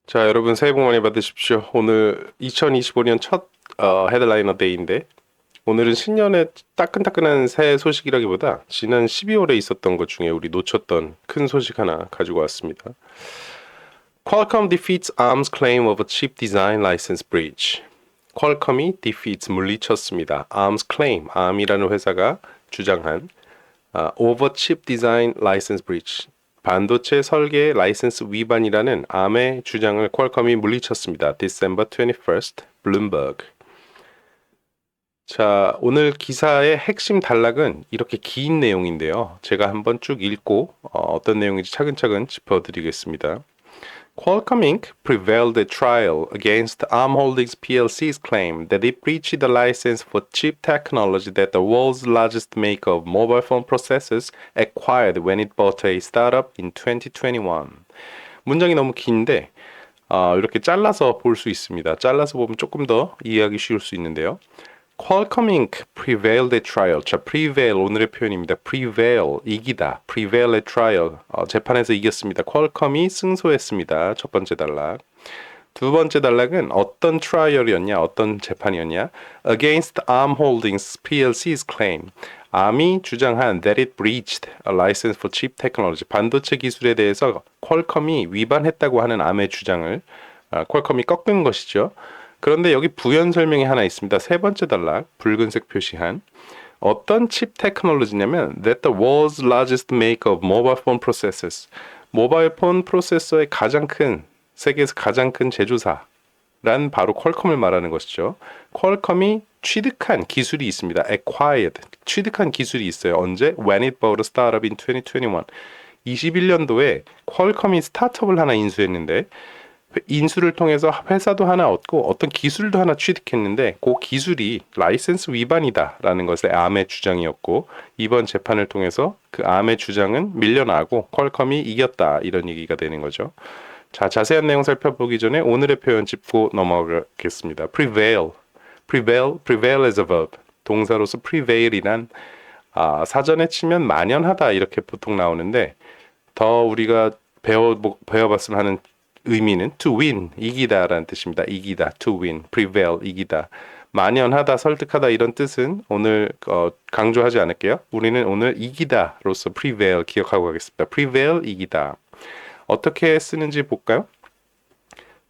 자, 여러분 새해 복 많이 받으십시오. 오늘 2025년 첫 헤드라이너 데이인데 오늘은 신년의 따끈따끈한 새해 소식이라기보다 지난 12월에 있었던 것 중에 우리 놓쳤던 큰 소식 하나 가지고 왔습니다. Qualcomm defeats ARM's claim of a chip design license breach. 퀄컴이 defeats 물리쳤습니다. ARM's claim, ARM이라는 회사가 주장한 over chip design license breach. 반도체 설계 라이센스 위반이라는 암의 주장을 퀄컴이 물리쳤습니다. December 21st, Bloomberg. 자, 오늘 기사의 핵심 단락은 이렇게 긴 내용인데요. 제가 한번 쭉 읽고 어떤 내용인지 차근차근 짚어드리겠습니다. Qualcomm Inc. prevailed at trial against Arm Holdings plc's claim that it breached the license for chip technology that the world's largest maker of mobile phone processors acquired when it bought a startup in 2021. 문장이 너무 긴데 이렇게 잘라서 볼 수 있습니다. 잘라서 보면 조금 더 이해하기 쉬울 수 있는데요. Qualcomm Inc. prevailed at trial. 자, prevail 오늘의 표현입니다. prevail 이기다. prevail at trial 재판에서 이겼습니다. 퀄컴이 승소했습니다. 첫 번째 단락. 두 번째 단락은 어떤 트라이얼이었냐, 어떤 재판이었냐. Against Arm Holdings plc's claim. 암이 주장한 that it breached a license for chip technology. 반도체 기술에 대해서 퀄컴이 위반했다고 하는 암의 주장을 퀄컴이 꺾은 것이죠. 그런데 여기 부연 설명이 하나 있습니다. 세 번째 단락, 붉은색 표시한 어떤 칩 테크놀로지냐면 that the world's largest maker of mobile phone processors. 모바일 폰 프로세서의 가장 큰 세계에서 가장 큰 제조사란 바로 퀄컴을 말하는 것이죠. 퀄컴이 취득한 기술이 있습니다. acquired. 취득한 기술이 있어요. 언제? When it bought a startup in 2021. 21년도에 퀄컴이 스타트업을 하나 인수했는데 인수를 통해서 회사도 하나 얻고 어떤 기술도 하나 취득했는데 그 기술이 라이센스 위반이다라는 것의 암의 주장이었고 이번 재판을 통해서 그 암의 주장은 밀려나고 퀄컴이 이겼다 이런 얘기가 되는 거죠. 자, 자세한 내용 살펴보기 전에 오늘의 표현 짚고 넘어가겠습니다. prevail as a verb. 동사로서 prevail이란 사전에 치면 만연하다 이렇게 보통 나오는데 더 우리가 배워봤으면 하는 의미는 to win, 이기다라는 뜻입니다. 이기다, to win, prevail, 이기다. 만연하다, 설득하다 이런 뜻은 오늘 강조하지 않을게요. 우리는 오늘 이기다로서 prevail 기억하고 가겠습니다. prevail, 이기다. 어떻게 쓰는지 볼까요?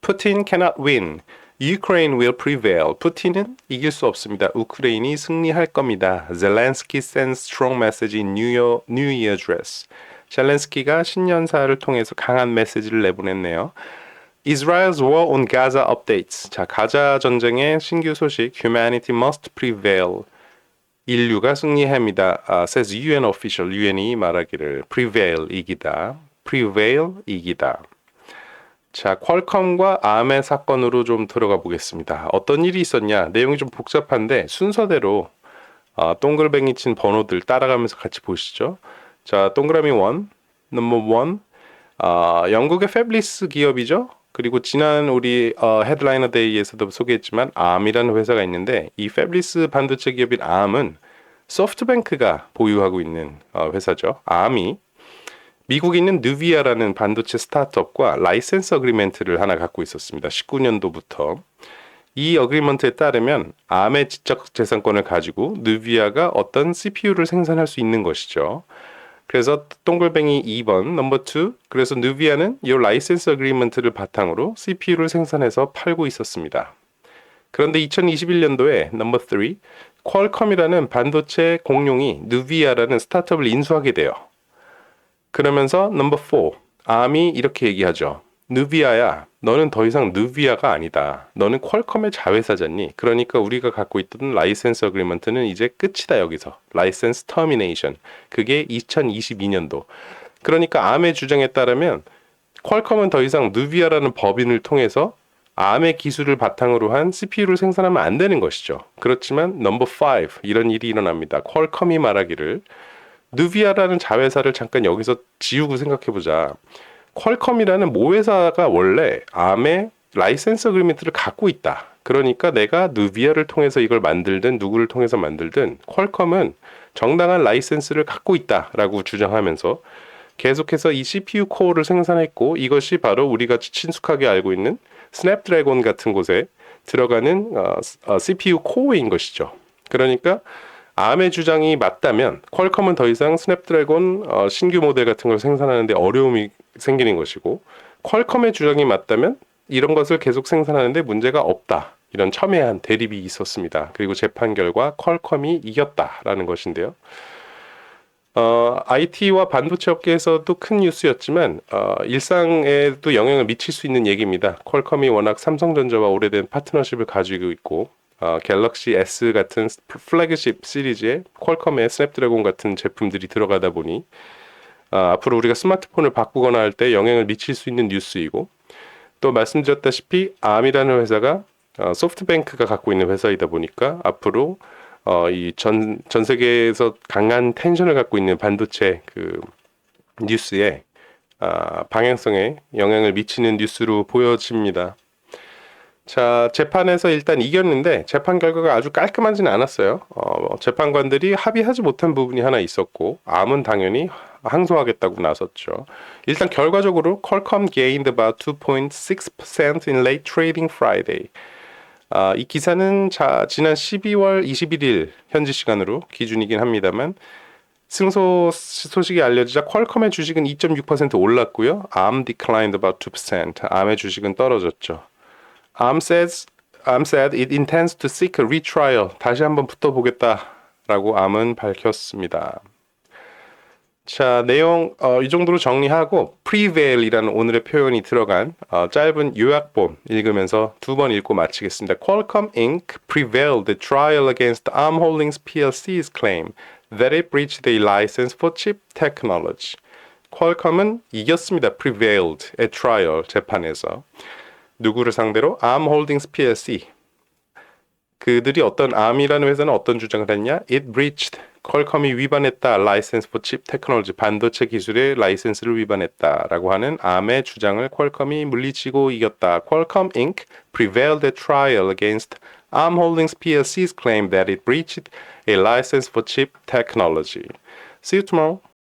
Putin cannot win. Ukraine will prevail. 푸틴은 이길 수 없습니다. 우크라이나이 승리할 겁니다. Zelensky sends strong message in New Year address. 젤렌스키가 신년사를 통해서 강한 메시지를 내보냈네요. Israel's war on Gaza updates. 자, 가자 전쟁의 신규 소식. Humanity must prevail. 인류가 승리합니다. says UN official. UN이 말하기를 prevail 이기다. prevail 이기다. 자, 퀄컴과 암의 사건으로 좀 들어가 보겠습니다. 어떤 일이 있었냐? 내용이 좀 복잡한데 순서대로 동글뱅이 친 번호들 따라가면서 같이 보시죠. 자, 동그라미 1, 넘버 1, 영국의 패블리스 기업이죠. 그리고 지난 우리 헤드라이너 데이에서도 소개했지만 암이라는 회사가 있는데 이 패블리스 반도체 기업인 암은 소프트뱅크가 보유하고 있는 회사죠. 암이 미국에 있는 누비아라는 반도체 스타트업과 라이센스 어그리먼트를 하나 갖고 있었습니다. 19년도부터. 이 어그리먼트에 따르면 암의 지적 재산권을 가지고 누비아가 어떤 CPU를 생산할 수 있는 것이죠. 그래서 동글뱅이 2번 넘버 2 그래서 누비아는 이 라이센스 어그리먼트를 바탕으로 CPU를 생산해서 팔고 있었습니다. 그런데 2021년도에 넘버 3 퀄컴이라는 반도체 공룡이 누비아라는 스타트업을 인수하게 돼요. 그러면서 넘버 4 암이 이렇게 얘기하죠. 누비아야, 너는 더 이상 누비아가 아니다. 너는 퀄컴의 자회사잖니. 그러니까 우리가 갖고 있던 라이센스 어그리먼트는 이제 끝이다 여기서. 라이센스 터미네이션. 그게 2022년도. 그러니까 암의 주장에 따르면 퀄컴은 더 이상 누비아라는 법인을 통해서 암의 기술을 바탕으로 한 CPU를 생산하면 안 되는 것이죠. 그렇지만 넘버 5 이런 일이 일어납니다. 퀄컴이 말하기를 누비아라는 자회사를 잠깐 여기서 지우고 생각해보자. 퀄컴이라는 모회사가 원래 암의 라이센스 어그리먼트를 갖고 있다. 그러니까 내가 누비아를 통해서 이걸 만들든 누구를 통해서 만들든 퀄컴은 정당한 라이센스를 갖고 있다라고 주장하면서 계속해서 이 CPU 코어를 생산했고 이것이 바로 우리가 친숙하게 알고 있는 스냅드래곤 같은 곳에 들어가는 CPU 코어인 것이죠. 그러니까 ARM의 주장이 맞다면 퀄컴은 더 이상 스냅드래곤 신규 모델 같은 걸 생산하는데 어려움이 생기는 것이고, 퀄컴의 주장이 맞다면 이런 것을 계속 생산하는데 문제가 없다. 이런 첨예한 대립이 있었습니다. 그리고 재판 결과 퀄컴이 이겼다라는 것인데요. IT와 반도체 업계에서도 큰 뉴스였지만 일상에도 영향을 미칠 수 있는 얘기입니다. 퀄컴이 워낙 삼성전자와 오래된 파트너십을 가지고 있고 갤럭시 S 같은 플래그십 시리즈에 퀄컴의 스냅드래곤 같은 제품들이 들어가다 보니 앞으로 우리가 스마트폰을 바꾸거나 할 때 영향을 미칠 수 있는 뉴스이고, 또 말씀드렸다시피 ARM이라는 회사가 소프트뱅크가 갖고 있는 회사이다 보니까 앞으로 이 전 세계에서 강한 텐션을 갖고 있는 반도체 그 뉴스에 방향성에 영향을 미치는 뉴스로 보여집니다. 자, 재판에서 일단 이겼는데 재판 결과가 아주 깔끔하지는 않았어요. 재판관들이 합의하지 못한 부분이 하나 있었고, ARM은 당연히 항소하겠다고 나섰죠. 일단 결과적으로 Qualcomm gained about 2.6% in late trading Friday. 이 기사는 지난 12월 21일 현지 시간으로 기준이긴 합니다만, 승소 소식이 알려지자 퀄컴의 주식은 2.6% 올랐고요. ARM declined about 2%. ARM의 주식은 떨어졌죠. ARM said it intends to seek a retrial. 다시 한번 붙어보겠다라고 ARM은 밝혔습니다. 자, 내용 이 정도로 정리하고 prevail이라는 오늘의 표현이 들어간 짧은 요약본 읽으면서 두 번 읽고 마치겠습니다. Qualcomm Inc. prevailed the trial against ARM Holdings PLC's claim that it breached a license for chip technology. 퀄컴은 이겼습니다. prevailed at trial 재판에서. 누구를 상대로? ARM Holdings PLC. 그들이 ARM이라는 회사는 어떤 주장을 했냐? It breached. 퀄컴이 위반했다. License for chip technology. 반도체 기술의 라이센스를 위반했다라고 하는 ARM의 주장을 퀄컴이 물리치고 이겼다. Qualcomm Inc. prevailed at trial against ARM Holdings PLC's claim that it breached a license for chip technology. See you tomorrow.